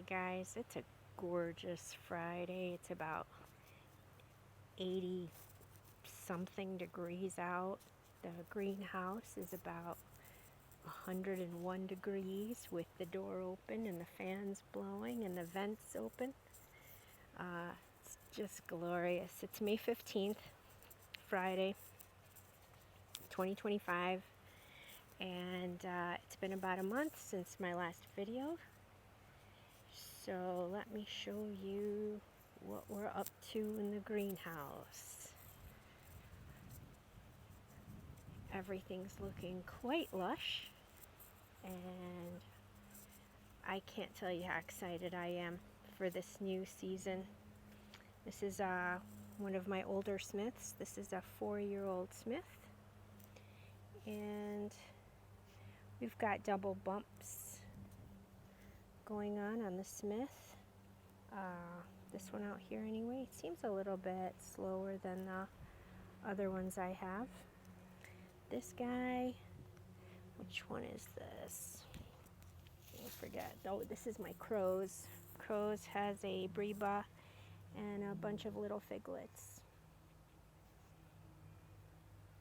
Hey guys, it's a gorgeous Friday. It's about 80 something degrees out. The greenhouse is about 101 degrees with the door open and the fans blowing and the vents open. It's just glorious. It's May 15th, Friday, 2025, and it's been about a month since my last video. So let me show you what we're up to in the greenhouse. Everything's looking quite lush, and I can't tell you how excited I am for this new season. This is one of my older smiths. This is a 4-year-old smith, and we've got double bumps going on the smith. This one out here anyway, it seems a little bit slower than the other ones I have. This guy, which one is this? I forget. Oh, this is my Crows. Crows has a Breba and a bunch of little figlets.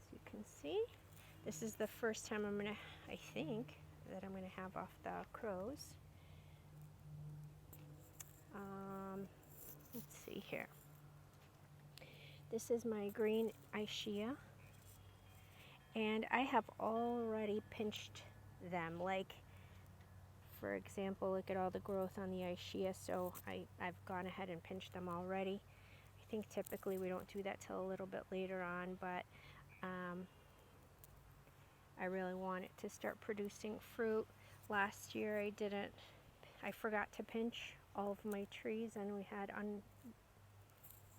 As you can see, this is the first time I think that I'm gonna have off the Crows. Let's see here. This is my green Aishia, and I have already pinched them. Like, for example, look at all the growth on the Aishia, so I've gone ahead and pinched them already. I think typically we don't do that till a little bit later on, but I really want it to start producing fruit. Last year I forgot to pinch all of my trees, and we had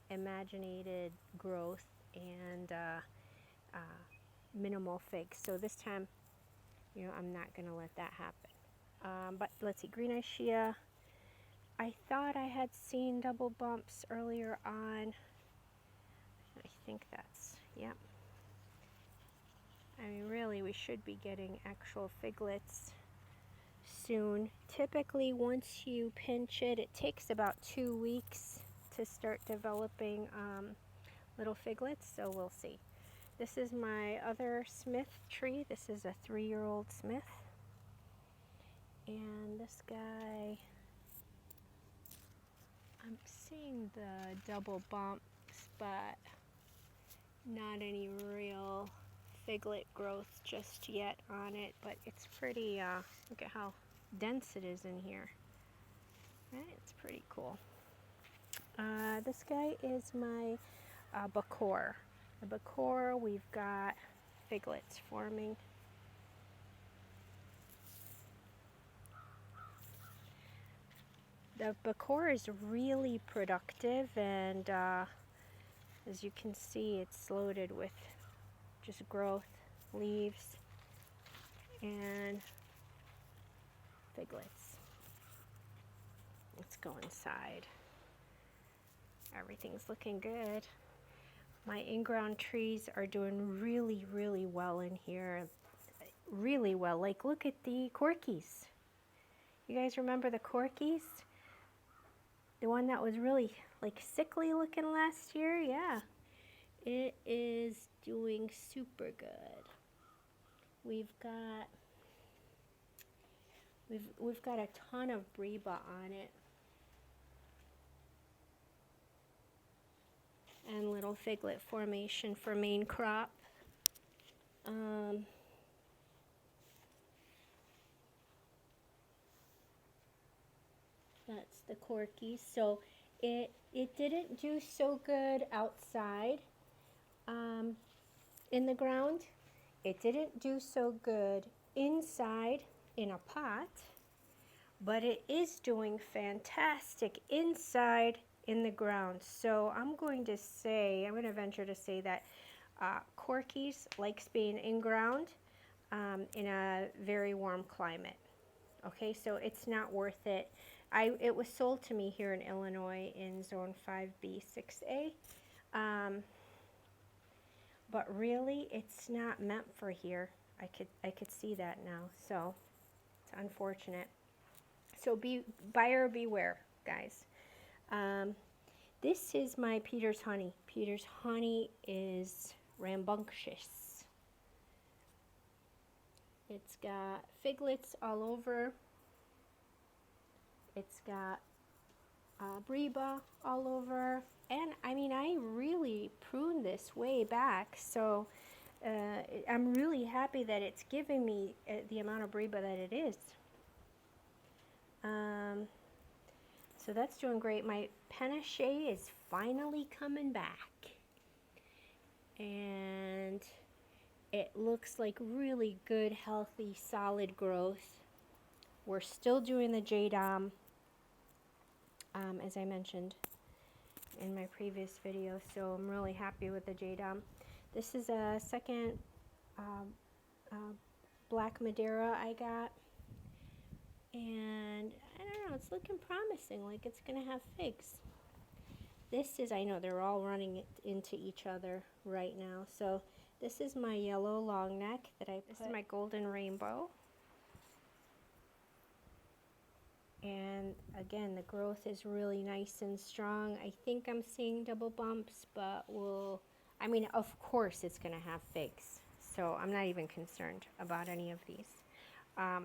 unimaginated growth and minimal figs. So this time, I'm not going to let that happen. But let's see, green Aishia. I thought I had seen double bumps earlier on. I think that's, yep. I mean, really, we should be getting actual figlets soon. Typically, once you pinch it, it takes about 2 weeks to start developing little figlets, so we'll see. This is my other smith tree. This is a 3-year-old smith. And this guy, I'm seeing the double bumps, but not any real figlet growth just yet on it, but it's pretty, look at how dense it is in here. Right? It's pretty cool. This guy is my Bakor. The Bakor, we've got figlets forming. The Bakor is really productive, and as you can see, it's loaded with just growth, leaves, and figlets. Let's go inside. Everything's looking good. My Inground trees are doing really, really well in here. Really well. Like, look at the corkies. You guys remember the corkies? The one that was really like sickly looking last year? Yeah. It is doing super good. We've got a ton of Breba on it. And little Figlet Formation for main crop. That's the corky. So it didn't do so good outside in the ground. It didn't do so good inside in a pot, but it is doing fantastic inside in the ground. So I'm going to venture to say that corkies likes being in ground in a very warm climate. Okay, so it's not worth it. It was sold to me here in Illinois in zone 5B 6A, but really it's not meant for here. I could see that now, so it's unfortunate. So buyer beware, guys. This is my Peter's honey. Peter's honey is rambunctious. It's got figlets all over. It's got Breba all over. And I mean, I really pruned this way back, so I'm really happy that it's giving me the amount of Breba that it is. So that's doing great. My panache is finally coming back. And it looks like really good, healthy, solid growth. We're still doing the Jadam, as I mentioned in my previous video, so I'm really happy with the Jadam. This is a second Black Madeira I got. And I don't know, it's looking promising, like it's gonna have figs. This is, I know they're all running into each other right now. So this is my yellow long neck that I put. This is my golden rainbow. And again, the growth is really nice and strong. I think I'm seeing double bumps, but I mean, of course it's gonna have figs. So I'm not even concerned about any of these.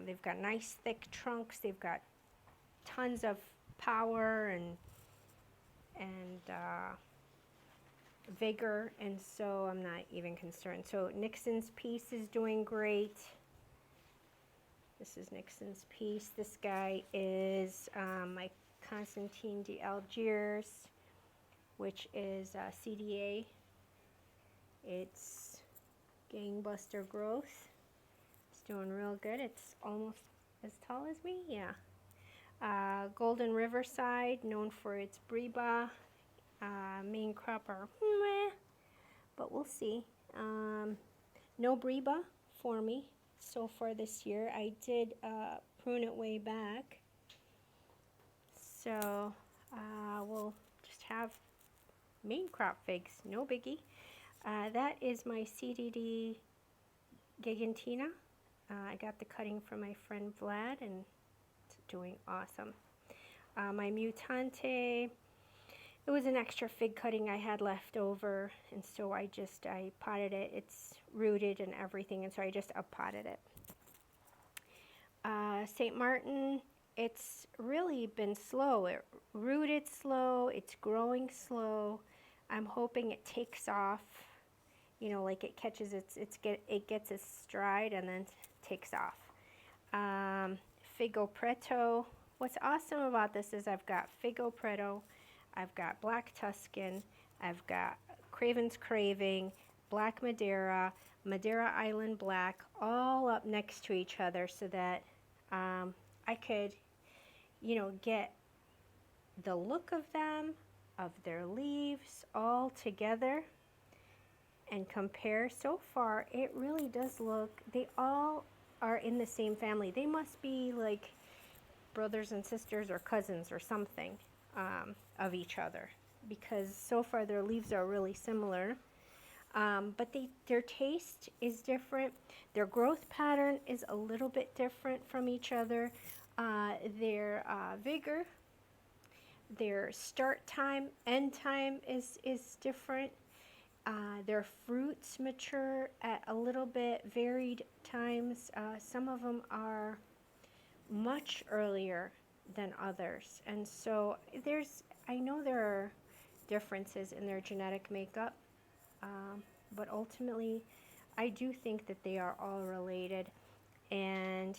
They've got nice thick trunks. They've got tons of power and vigor, and so I'm not even concerned. So Nixon's piece is doing great. This is Nixon's piece. This guy is my Constantine de Algiers, which is CDA. It's gangbuster growth. Doing real good. It's almost as tall as me, yeah. Golden Riverside, known for its Breba. Main crop are meh, but we'll see. No Breba for me so far this year. I did prune it way back, so we'll just have main crop figs, no biggie. That is my CDD Gigantina. I got the cutting from my friend Vlad, and it's doing awesome. My Mutante, it was an extra fig cutting I had left over, and so I potted it. It's rooted and everything, and so I just up-potted it. St. Martin, it's really been slow. It rooted slow, it's growing slow. I'm hoping it takes off, you know, like it catches it gets its stride and then takes off. Figo Preto. What's awesome about this is I've got Figo Preto, I've got Black Tuscan, I've got Craven's Craving, Black Madeira, Madeira Island Black, all up next to each other, so that I could, you know, get the look of them, of their leaves, all together and compare. So far, it really does look, they all are in the same family. They must be like brothers and sisters or cousins or something of each other, because so far their leaves are really similar. But their taste is different. Their growth pattern is a little bit different from each other. Their vigor, their start time, end time is different. Their fruits mature at a little bit varied times. Some of them are much earlier than others. And so I know there are differences in their genetic makeup, but ultimately I do think that they are all related. And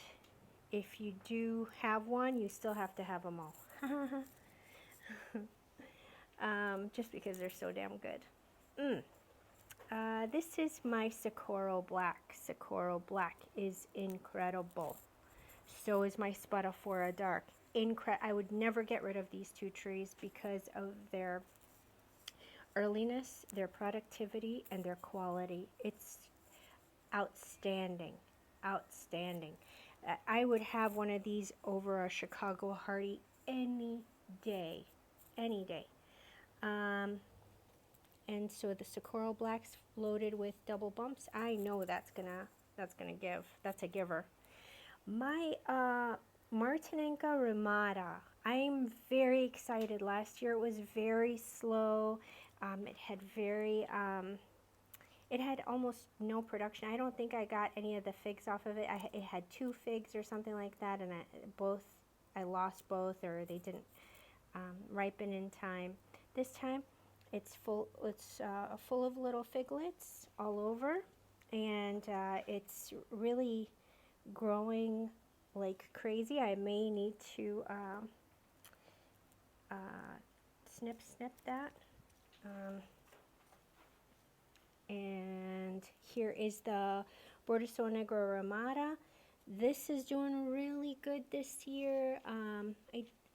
if you do have one, you still have to have them all. Just because they're so damn good. This is my Socorro Black. Socorro Black is incredible. So is my Spadafora Dark. I would never get rid of these two trees because of their earliness, their productivity, and their quality. It's outstanding. Outstanding. I would have one of these over a Chicago Hardy any day. Any day. And so the Socorro Black's loaded with double bumps. I know that's gonna give. That's a giver. My Martinenca Ramada. I'm very excited. Last year it was very slow. It had almost no production. I don't think I got any of the figs off of it. It had 2 figs or something like that, and I lost both, or they didn't ripen in time. This time, it's full. It's full of little figlets all over, and it's really growing like crazy. I may need to snip that. And here is the Bordeaux Negro Ramada. This is doing really good this year.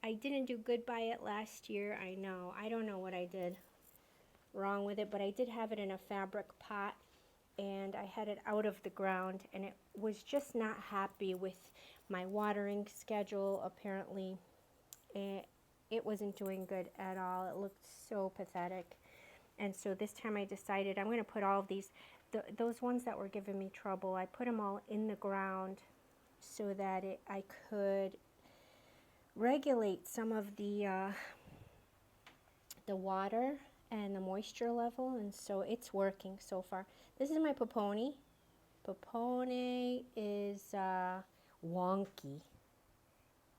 I didn't do good by it last year. I know. I don't know what I did wrong with it, but I did have it in a fabric pot, and I had it out of the ground, and it was just not happy with my watering schedule. Apparently, it wasn't doing good at all. It looked so pathetic. And so this time I decided I'm going to put all of these, those ones that were giving me trouble, I put them all in the ground so that I could regulate some of the water and the moisture level, and so it's working so far. This is my popone. Popone is wonky.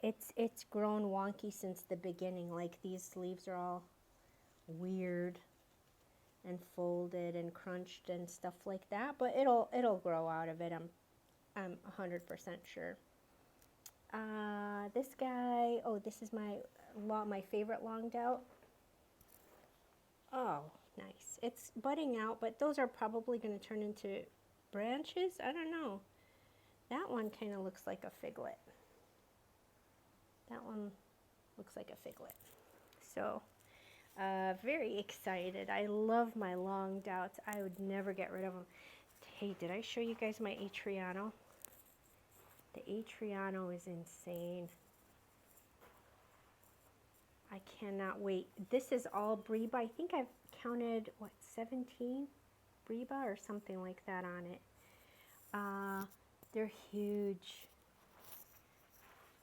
It's grown wonky since the beginning. Like, these leaves are all weird and folded and crunched and stuff like that, but it'll grow out of it. I'm 100% sure. This guy, oh, this is my favorite long dout. Oh, nice. It's budding out, but those are probably going to turn into branches. I don't know. That one kind of looks like a figlet. That one looks like a figlet. So very excited. I love my long douts. I would never get rid of them. Hey, did I show you guys my Atriano? The Atriano is insane. I cannot wait. This is all Breba. I think I've counted, what, 17 Breba or something like that on it. They're huge.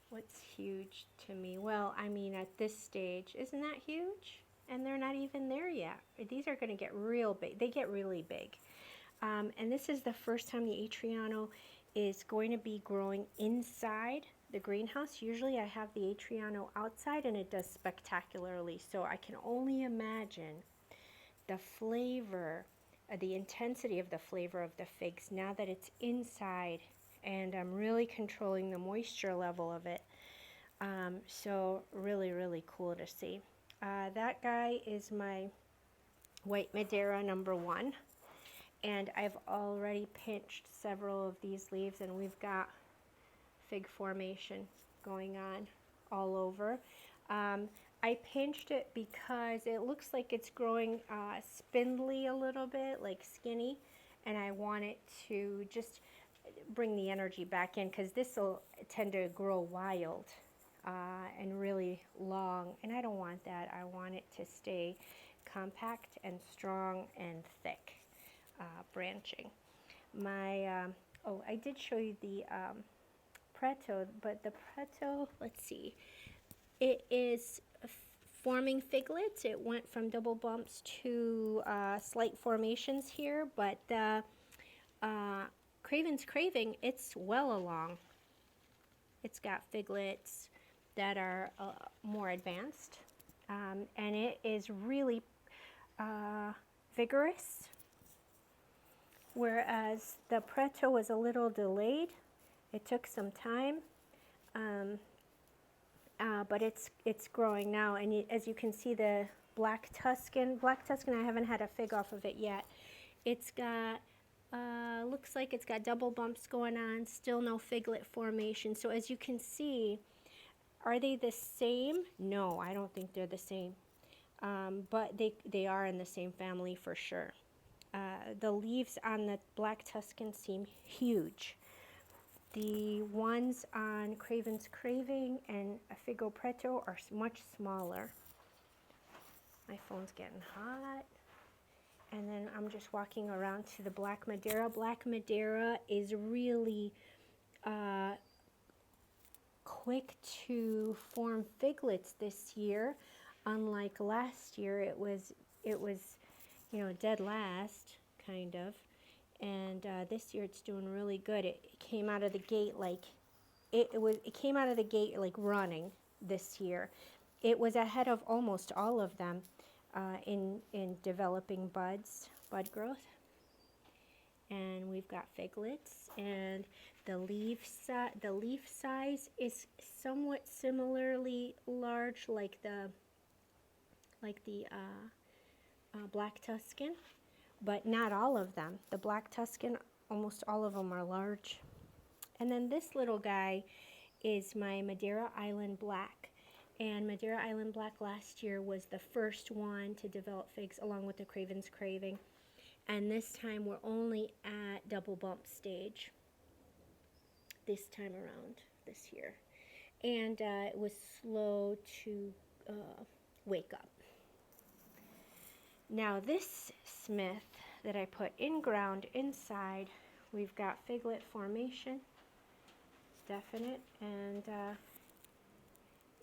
What's huge to me? Well, I mean, at this stage, isn't that huge? And they're not even there yet. These are going to get real big. They get really big. And this is the first time the Atriano is going to be growing inside the greenhouse. Usually I have the Atriano outside, and it does spectacularly. So I can only imagine the flavor, the intensity of the flavor of the figs now that it's inside, and I'm really controlling the moisture level of it. So really, really cool to see. That guy is my white Madeira #1, and I've already pinched several of these leaves, and we've got fig formation going on all over. I pinched it because it looks like it's growing spindly a little bit, like skinny, and I want it to just bring the energy back in, because this will tend to grow wild and really long, and I don't want that. I want it to stay compact and strong and thick branching. Oh, I did show you the Preto, but the Preto, let's see, it is forming figlets. It went from double bumps to slight formations here, but the Craven's Craving, it's well along. It's got figlets that are more advanced, and it is really vigorous, whereas the Preto was a little delayed. It took some time, but it's growing now, and as you can see, the Black Tuscan, I haven't had a fig off of it yet. It's got looks like it's got double bumps going on, still no figlet formation. So as you can see, are they the same? No, I don't think they're the same, but they are in the same family for sure. The leaves on the Black Tuscan seem huge. The ones on Craven's Craving and Figo Preto are much smaller. My phone's getting hot. And then I'm just walking around to the Black Madeira. Black Madeira is really quick to form figlets this year. Unlike last year, it was you know, dead last kind of, and this year it's doing really good. It came out of the gate like it came out of the gate like running this year. It was ahead of almost all of them in developing bud growth. And we've got figlets, and the leaf size is somewhat similarly large like the Black Tuscan, but not all of them. The Black Tuscan, almost all of them are large. And then this little guy is my Madeira Island Black. And Madeira Island Black last year was the first one to develop figs along with the Craven's Craving. And this time we're only at double bump stage this time around this year. And it was slow to wake up. Now this Smith that I put in ground inside, we've got Figlet Formation, definite, and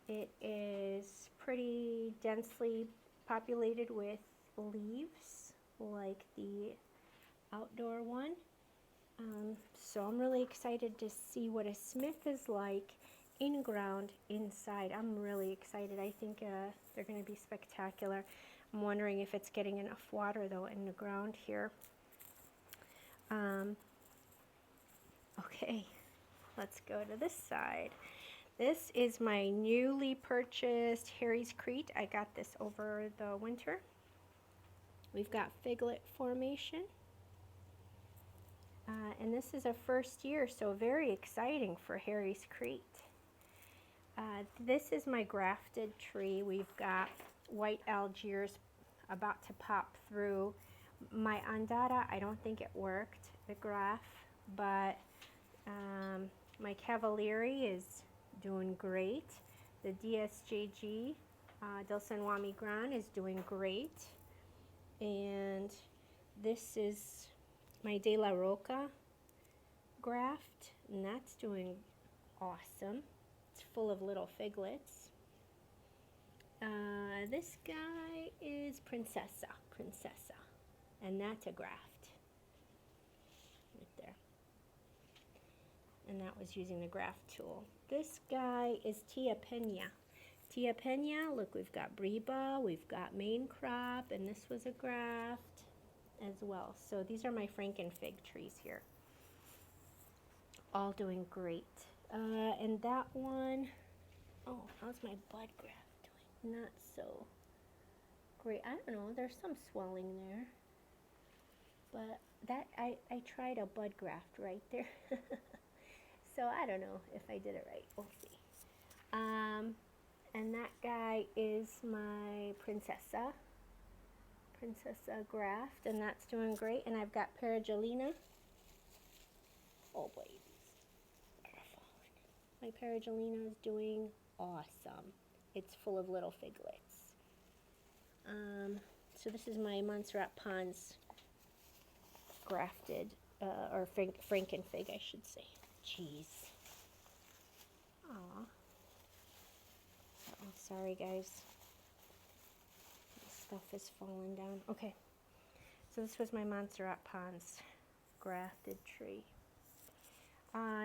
it is pretty densely populated with leaves like the outdoor one. So I'm really excited to see what a Smith is like in ground inside. I'm really excited. I think they're going to be spectacular. I'm wondering if it's getting enough water though in the ground here. Okay, let's go to this side. This is my newly purchased Harry's Crete. I got this over the winter. We've got Figlet Formation. And this is a first year, so very exciting for Harry's Crete. This is my grafted tree. We've got white Algiers about to pop through. My Andata, I don't think it worked, the graft, but my Cavalieri is doing great. The DSJG, Del San Juan Migran, is doing great. And this is my De La Roca graft, and that's doing awesome. It's full of little figlets. This guy is Princessa, and that's a graft right there. And that was using the graft tool. This guy is Tia Pena. Tia Pena, look, we've got Breba, we've got main crop, and this was a graft as well. So these are my Frankenfig trees here. All doing great. And that one, oh, how's my bud graft doing? Not so great. I don't know, there's some swelling there. But that, I tried a bud graft right there. So I don't know if I did it right. We'll see. And that guy is my Princessa graft, and that's doing great. And I've got Perigellina. Oh boy, these are falling. My Perigellina is doing awesome. It's full of little figlets. So this is my Montserrat Pons grafted, or Frankenfig, I should say. Jeez. Aw. Oh, sorry guys. This stuff is falling down. Okay. So this was my Montserrat Pons grafted tree.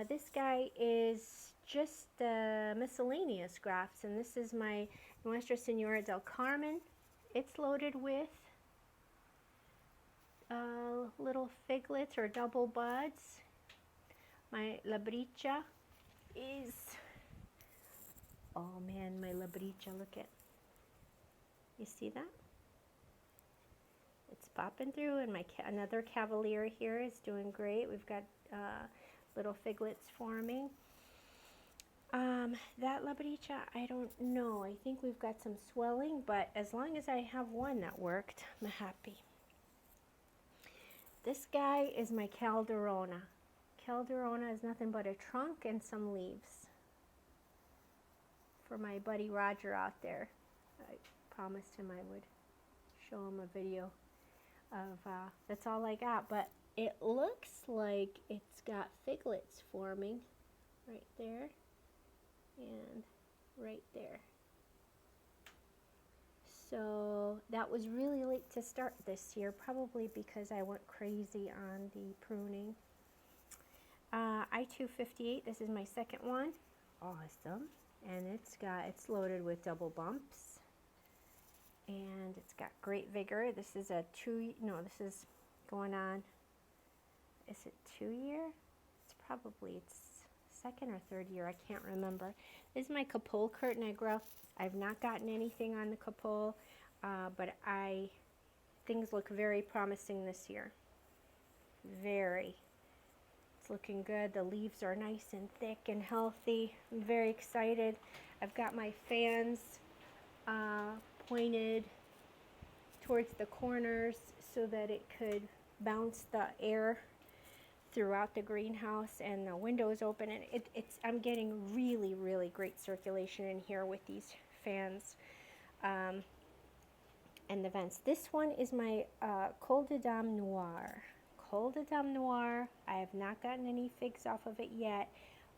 This guy is just the miscellaneous grafts, and this is my Nuestra Senora del Carmen. It's loaded with little figlets or double buds. My Labricha is, oh man, my Labricha, look at, you see that? It's popping through, and my another Cavalier here is doing great. We've got little figlets forming. That Labricha, I don't know. I think we've got some swelling, but as long as I have one that worked, I'm happy. This guy is my Calderona. Calderona is nothing but a trunk and some leaves. For my buddy Roger out there, I promised him I would show him a video of, that's all I got, but it looks like it's got figlets forming right there. and right there. So that was really late to start this year, probably because I went crazy on the pruning. I-258, this is my second one. Awesome. And it's loaded with double bumps. And it's got great vigor. This is this is going on, is it 2 year? It's second or third year, I can't remember. This is my Capulcurt Negro. I've not gotten anything on the Capul, but things look very promising this year. Very. It's looking good. The leaves are nice and thick and healthy. I'm very excited. I've got my fans pointed towards the corners so that it could bounce the air throughout the greenhouse, and the windows open, and I'm getting really, really great circulation in here with these fans and the vents. This one is my Col de Dame Noir. Col de Dame Noir, I have not gotten any figs off of it yet.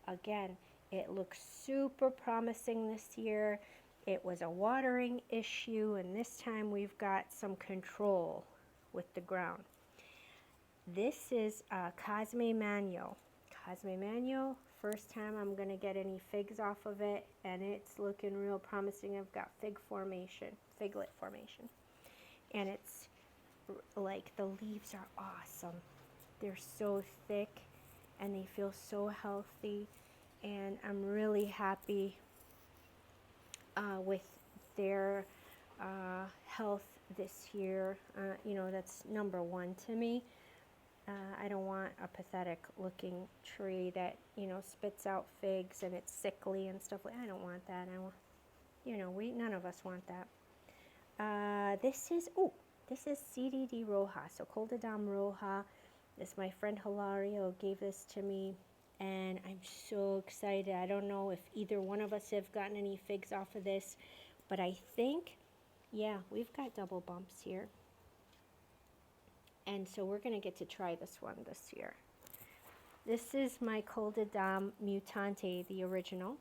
Again, it looks super promising this year. It was a watering issue, and this time we've got some control with the ground. This is Cosme Magno. Cosme Magno, first time I'm going to get any figs off of it, and it's looking real promising. I've got Figlet Formation. And it's like the leaves are awesome. They're so thick, and they feel so healthy, and I'm really happy with their health this year. That's number one to me. I don't want a pathetic looking tree that, spits out figs and it's sickly and stuff. I don't want that. None of us want that. This is CDD Roja, so Col de Dame Roja. My friend Hilario gave this to me, and I'm so excited. I don't know if either one of us have gotten any figs off of this, but I think, yeah, we've got double bumps here. And so we're going to get to try this one this year. This is my Col de Dame Mutante, the original.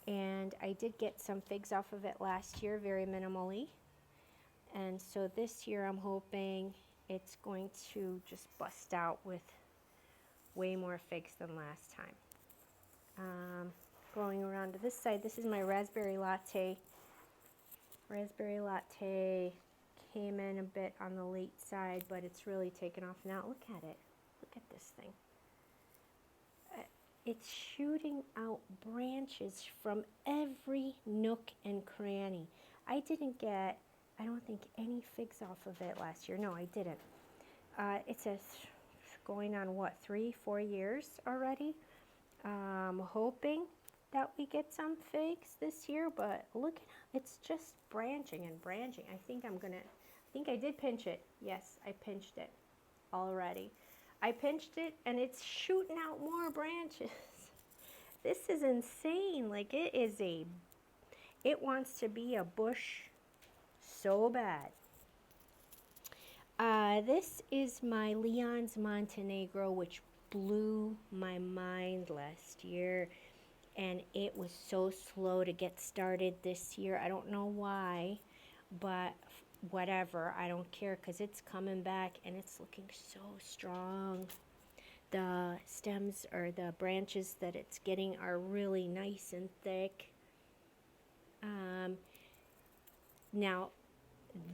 And I did get some figs off of it last year, very minimally. And so this year I'm hoping it's going to just bust out with way more figs than last time. Going around to this side, this is my Raspberry Latte. Raspberry Latte came in a bit on the late side, but it's really taken off now. Look at it. Look at this thing. It's shooting out branches from every nook and cranny. I didn't get, I don't think, any figs off of it last year. No, I didn't. It's going on, 3-4 years already. Hoping that we get some figs this year, but look, it's just branching and branching. I think I did pinch it. Yes, I pinched it already. I pinched it and it's shooting out more branches. This is insane. Like, it wants to be a bush so bad. This is my Leon's Montenegro, which blew my mind last year, and it was so slow to get started this year. I don't know why, but whatever, I don't care, because it's coming back and it's looking so strong. The stems, or the branches that it's getting, are really nice and thick. Now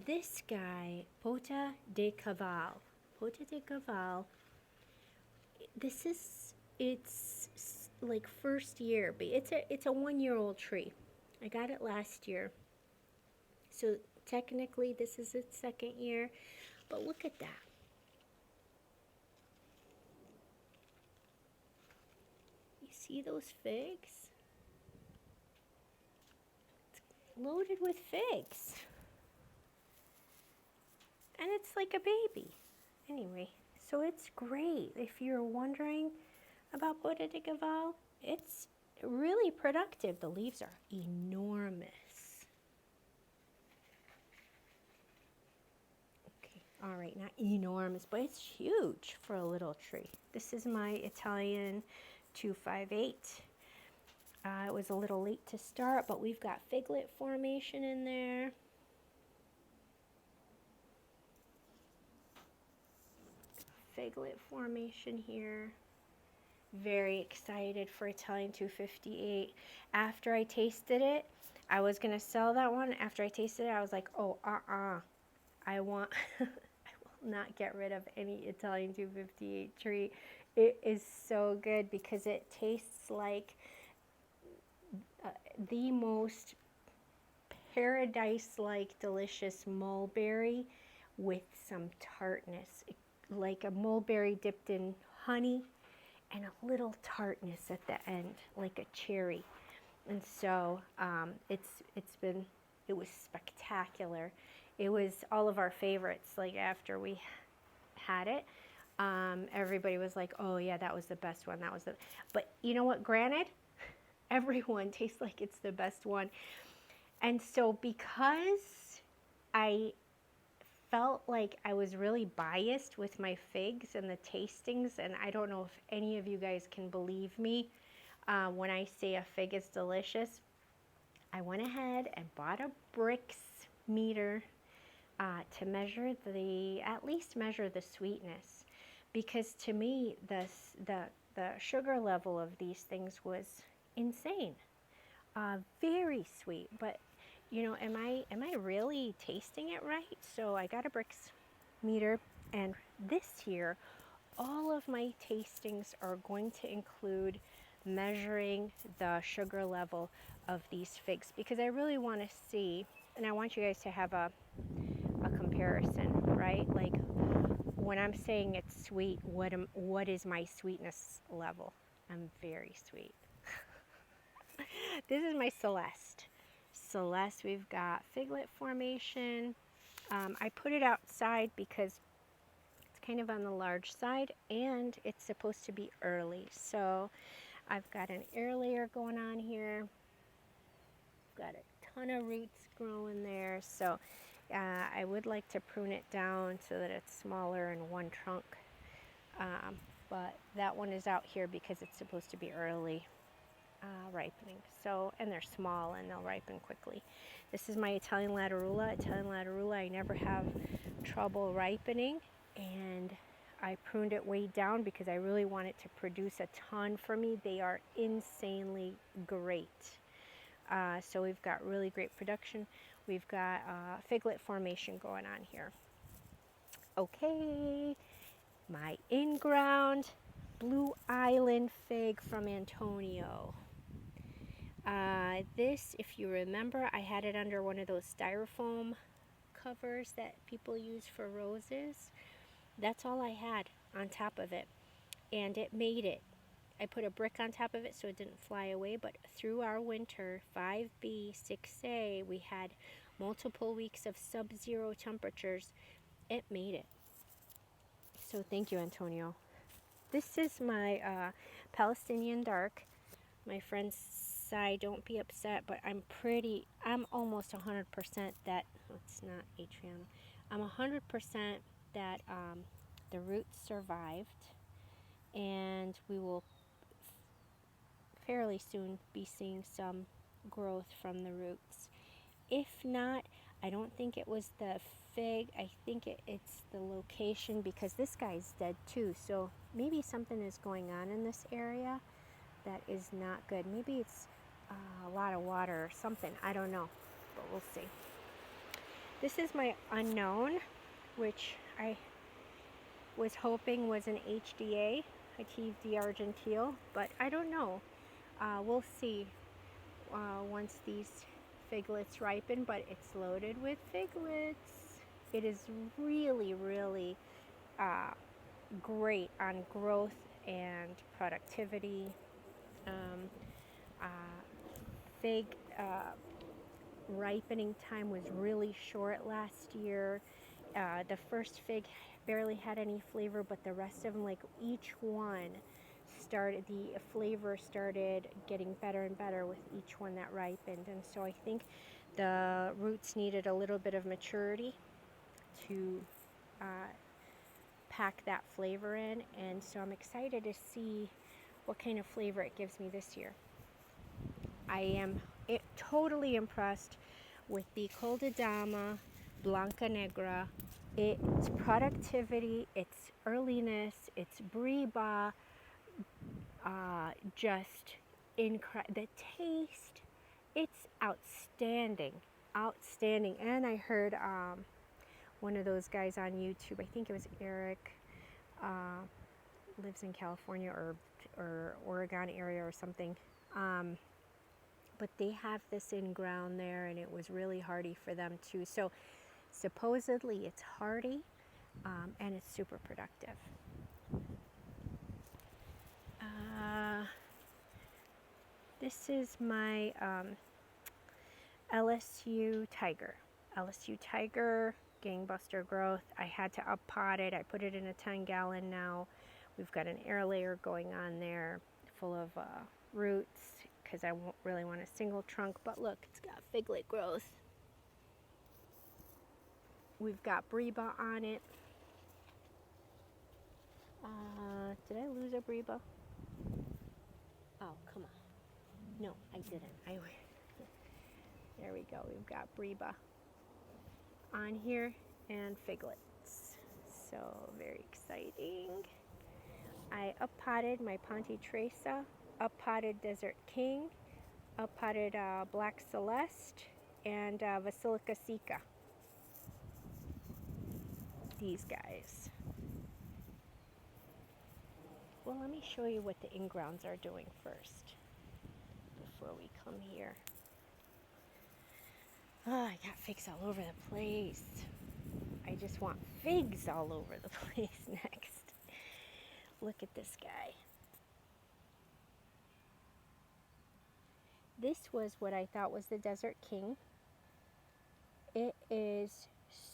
this guy, Pota de Caval, it's like first year, but it's a 1-year-old tree. I got it last year, so technically this is its second year, but look at that. You see those figs? It's loaded with figs, and it's like a baby. Anyway, so it's great. If you're wondering about Pota de Caval, it's really productive. The leaves are enormous. Okay, all right, not enormous, but it's huge for a little tree. This is my Italian 258. It was a little late to start, but we've got Figlet Formation in there. Figlet Formation here. Very excited for Italian 258. After I tasted it, I was going to sell that one. After I tasted it, I was like, oh, I want, I will not get rid of any Italian 258 tree. It is so good because it tastes like the most paradise-like delicious mulberry with some tartness, like a mulberry dipped in honey and a little tartness at the end, like a cherry. And so it was spectacular. It was all of our favorites. Like after we had it, everybody was like, oh yeah, that was the best one. That was the, but you know what, granted, everyone tastes like it's the best one. And so because I felt like I was really biased with my figs and the tastings, and I don't know if any of you guys can believe me when I say a fig is delicious, I went ahead and bought a Brix meter to measure at least measure the sweetness, because to me the sugar level of these things was insane, very sweet, but you know, am I really tasting it right? So I got a Brix meter, and this year, all of my tastings are going to include measuring the sugar level of these figs, because I really want to see, and I want you guys to have a comparison, right? Like when I'm saying it's sweet, what is my sweetness level? I'm very sweet. This is my Celeste. Celeste, we've got Figlet Formation. I put it outside because it's kind of on the large side and it's supposed to be early. So I've got an air layer going on here. Got a ton of roots growing there. So I would like to prune it down so that it's smaller in one trunk. But that one is out here because it's supposed to be early ripening. So, and they're small and they'll ripen quickly. This is my Italian Latarula. Italian Latarula, I never have trouble ripening, and I pruned it way down because I really want it to produce a ton for me. They are insanely great. So we've got really great production. We've got Figlet Formation going on here. Okay, my in-ground Blue Island fig from Antonio. This, if you remember, I had it under one of those styrofoam covers that people use for roses. That's all I had on top of it, and it made it. I put a brick on top of it so it didn't fly away, but through our winter, 5B, 6A, we had multiple weeks of sub-zero temperatures. It made it. So thank you, Antonio. This is my Palestinian dark. My friends say don't be upset, but I'm almost 100% that, oh, it's not Atriano. I'm 100% that the roots survived, and we will fairly soon be seeing some growth from the roots. If not, I don't think it was the fig. I think it's the location, because this guy's dead too. So maybe something is going on in this area that is not good. Maybe it's a lot of water or something. I don't know, but we'll see. This is my unknown, which I was hoping was an HDA, Hativ Argentile, but I don't know. We'll see once these figlets ripen, but it's loaded with figlets. It is really, really great on growth and productivity. Fig ripening time was really short last year. The first fig barely had any flavor, but the rest of them, like each one, the flavor started getting better and better with each one that ripened. And so I think the roots needed a little bit of maturity to pack that flavor in, and so I'm excited to see what kind of flavor it gives me this year. I am totally impressed with the Kadama Blanca Negra. Its productivity, its earliness, its breba, just incredible. The taste, it's outstanding, outstanding. And I heard one of those guys on YouTube, I think it was Eric, lives in California or Oregon area or something. But they have this in ground there, and it was really hardy for them too. So supposedly it's hardy, and it's super productive. This is my LSU Tiger. LSU Tiger, gangbuster growth. I had to up pot it. I put it in a 10-gallon now. We've got an air layer going on there full of roots because I won't really want a single trunk. But look, it's got figlet growth. We've got breba on it. Did I lose a breba? Oh, come on. No, I didn't. There we go. We've got breba on here and figlets. So very exciting. I up-potted my Ponte Tresa, up-potted Desert King, up-potted Black Celeste, and Basilica Sica. These guys. Well, let me show you what the ingrounds are doing first before we come here. Oh, I got figs all over the place. I just want figs all over the place next. Look at this guy. This was what I thought was the Desert King. It is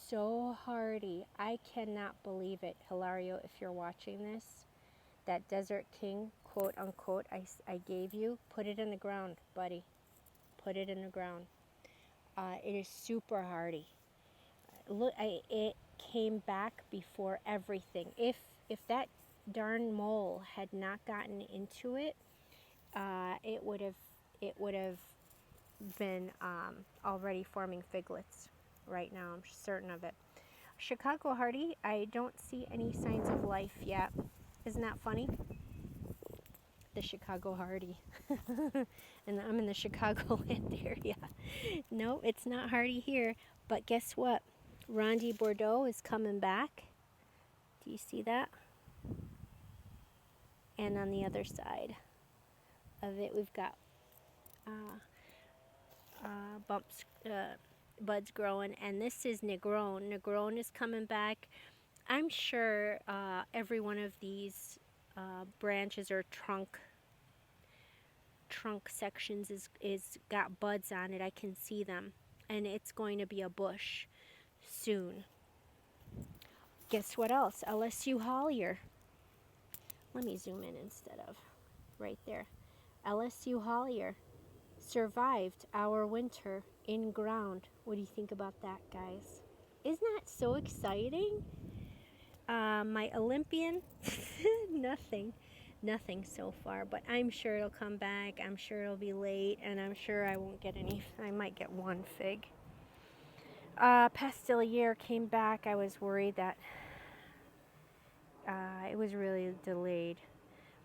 so hardy. I cannot believe it. Hilario, if you're watching this, that Desert King, quote unquote, I gave you, put it in the ground, buddy. Put it in the ground. It is super hardy. Look, it came back before everything. If that darn mole had not gotten into it, it would have been already forming figlets right now. I'm certain of it. Chicago hardy, I don't see any signs of life yet. Isn't that funny? The Chicago hardy. And I'm in the Chicagoland area. No, it's not hardy here. But guess what? Rondi Bordeaux is coming back. Do you see that? And on the other side of it, we've got bumps, buds growing. And this is Negro. Negro is coming back. I'm sure every one of these branches or trunk sections is got buds on it. I can see them, and it's going to be a bush soon. Guess what else? LSU Hollier. Let me zoom in instead of right there. LSU Hollier survived our winter in ground. What do you think about that, guys? Isn't that so exciting? My Olympian, nothing so far, but I'm sure it'll come back. I'm sure it'll be late, and I'm sure I won't get any. I might get one fig. Pastillier came back. I was worried that it was really delayed,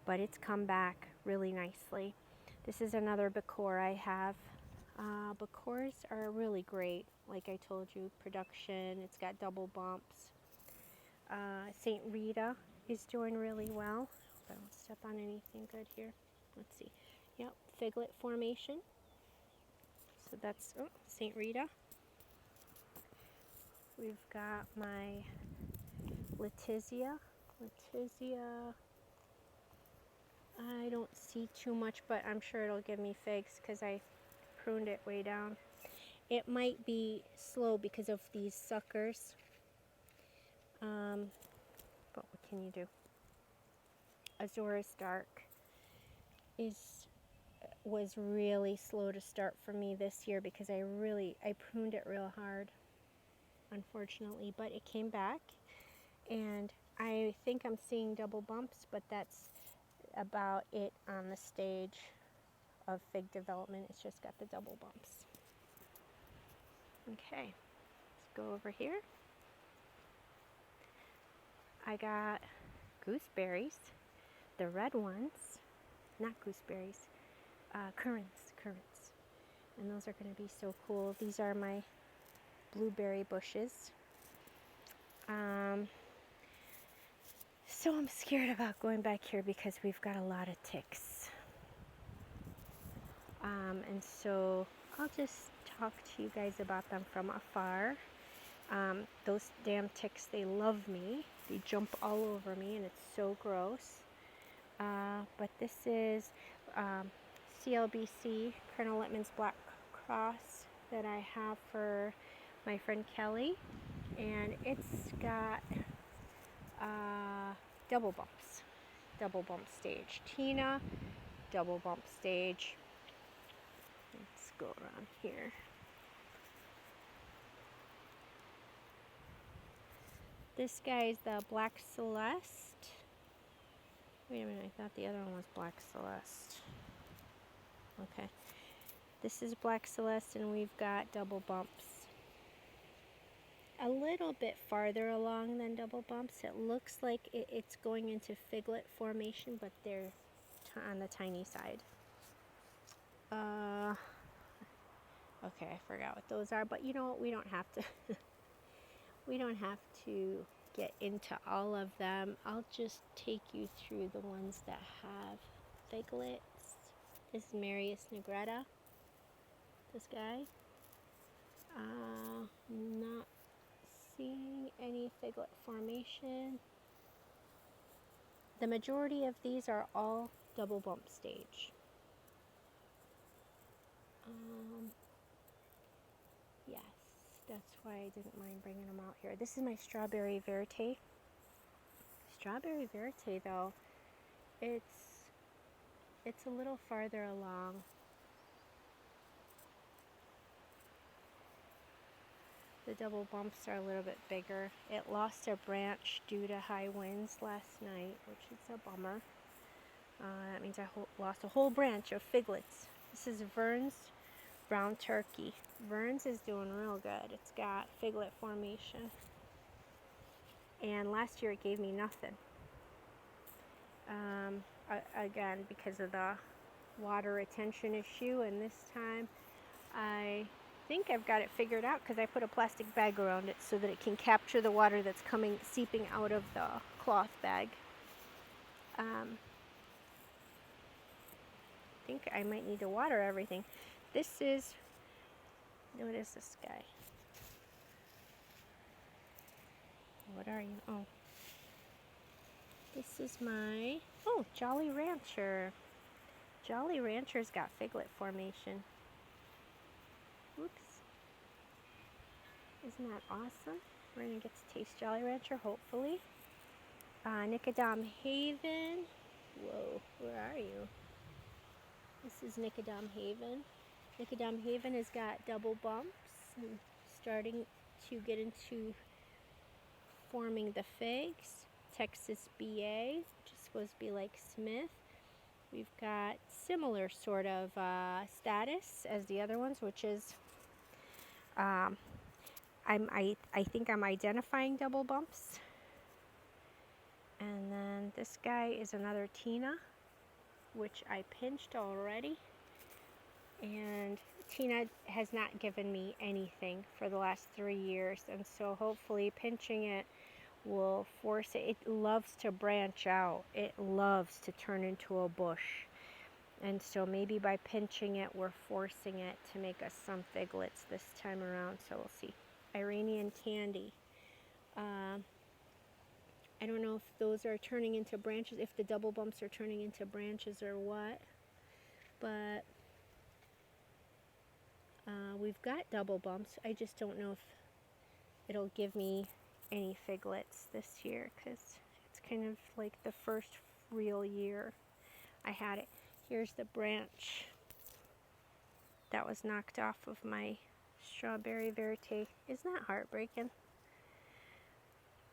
but it's come back really nicely. This is another Bacor I have. Bacors are really great. Like I told you, production. It's got double bumps. St. Rita is doing really well. I don't step on anything good here. Let's see. Yep, Figlet Formation. So that's St. Rita. We've got my Letizia. I don't see too much, but I'm sure it'll give me figs because I pruned it way down. It might be slow because of these suckers. But what can you do? Azorus Dark was really slow to start for me this year because I pruned it real hard, unfortunately, but it came back, and I think I'm seeing double bumps, but that's about it on the stage. of fig development. It's just got the double bumps. Okay, let's go over here. I got gooseberries, the red ones, not gooseberries, currants. And those are going to be so cool. These are my blueberry bushes. So I'm scared about going back here because we've got a lot of ticks. And so I'll just talk to you guys about them from afar. Those damn ticks, they love me. They jump all over me and it's so gross. But this is CLBC, Colonel Littman's Black Cross, that I have for my friend Kelly. And it's got double bump stage. Tina, double bump stage. Let's go around here. This guy is the Black Celeste. Wait a minute, I thought the other one was Black Celeste. Okay. This is Black Celeste, and we've got double bumps. A little bit farther along than double bumps. It looks like it's going into Figlet Formation, but they're on the tiny side. Okay, I forgot what those are, but you know what? We don't have to. We don't have to get into all of them. I'll just take you through the ones that have figlets. This is Marius Negreta. This guy. Not seeing any Figlet Formation. The majority of these are all double bump stage. Yes, that's why I didn't mind bringing them out here. This is my Strawberry Verte. Strawberry Verte, though, it's a little farther along. The double bumps are a little bit bigger. It lost a branch due to high winds last night, which is a bummer. That means I lost a whole branch of figlets. This is Vern's Brown Turkey. Vern's is doing real good. It's got Figlet Formation. And last year it gave me nothing. Again, because of the water retention issue, and this time I think I've got it figured out because I put a plastic bag around it so that it can capture the water that's seeping out of the cloth bag. I think I might need to water everything. This is, what is this guy? What are you? Oh. This is my, Jolly Rancher. Jolly Rancher's got Figlet Formation. Oops. Isn't that awesome? We're going to get to taste Jolly Rancher, hopefully. Nicodom Haven. Whoa, where are you? This is Nicodom Haven. Nicodom Haven has got double bumps and starting to get into forming the figs. Texas BA, which is supposed to be like Smith. We've got similar sort of status as the other ones, which is I think I'm identifying double bumps. And then this guy is another Tina, which I pinched already. And Tina has not given me anything for the last 3 years, and so hopefully pinching it will force it. It loves to branch out. It loves to turn into a bush. And so maybe by pinching it, we're forcing it to make us some figlets this time around. So we'll see. Iranian Tandy. I don't know if those are turning into branches, if the double bumps are turning into branches or what. But we've got double bumps. I just don't know if it'll give me any figlets this year because it's kind of like the first real year I had it. Here's the branch that was knocked off of my Strawberry Verte. Isn't that heartbreaking?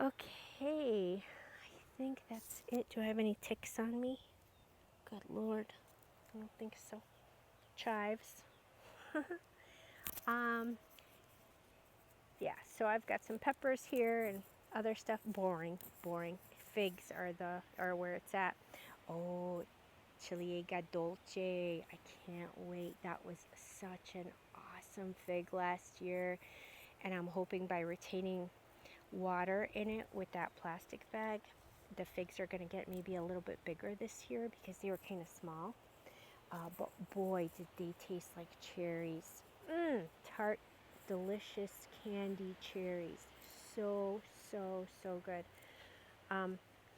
Okay, I think that's it. Do I have any ticks on me? Good Lord, I don't think so. chives. Yeah, so I've got some peppers here and other stuff. Boring. Figs are where it's at. Oh, ciliegia dolce. I can't wait. That was such an awesome fig last year, and I'm hoping by retaining water in it with that plastic bag, the figs are going to get maybe a little bit bigger this year because they were kind of small. But boy, did they taste like cherries. Tart, delicious candy cherries. So, so, so good.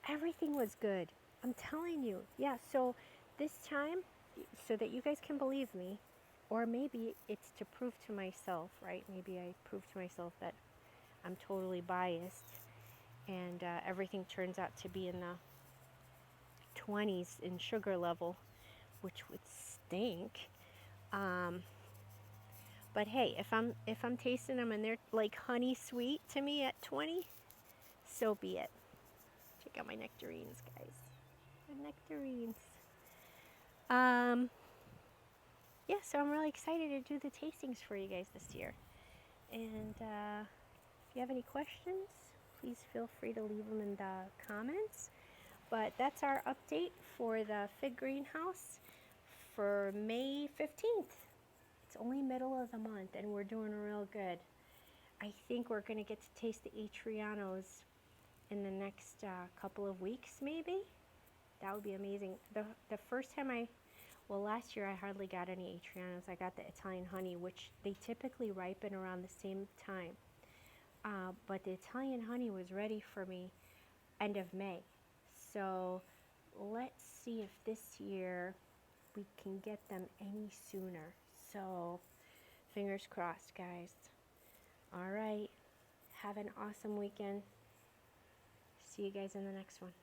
Everything was good. I'm telling you. Yeah, so this time, so that you guys can believe me, or maybe it's to prove to myself, right? Maybe I prove to myself that I'm totally biased and everything turns out to be in the 20s in sugar level, which would stink. But hey, if I'm tasting them and they're like honey sweet to me at 20, so be it. Check out my nectarines, guys. The nectarines. Yeah, so I'm really excited to do the tastings for you guys this year. And if you have any questions, please feel free to leave them in the comments. But that's our update for the fig greenhouse for May 15th. It's only middle of the month and we're doing real good. I think we're going to get to taste the Atrianos in the next couple of weeks maybe. That would be amazing. The first time last year I hardly got any Atrianos. I got the Italian honey, which they typically ripen around the same time. But the Italian honey was ready for me end of May. So let's see if this year we can get them any sooner. So fingers crossed, guys. All right. Have an awesome weekend. See you guys in the next one.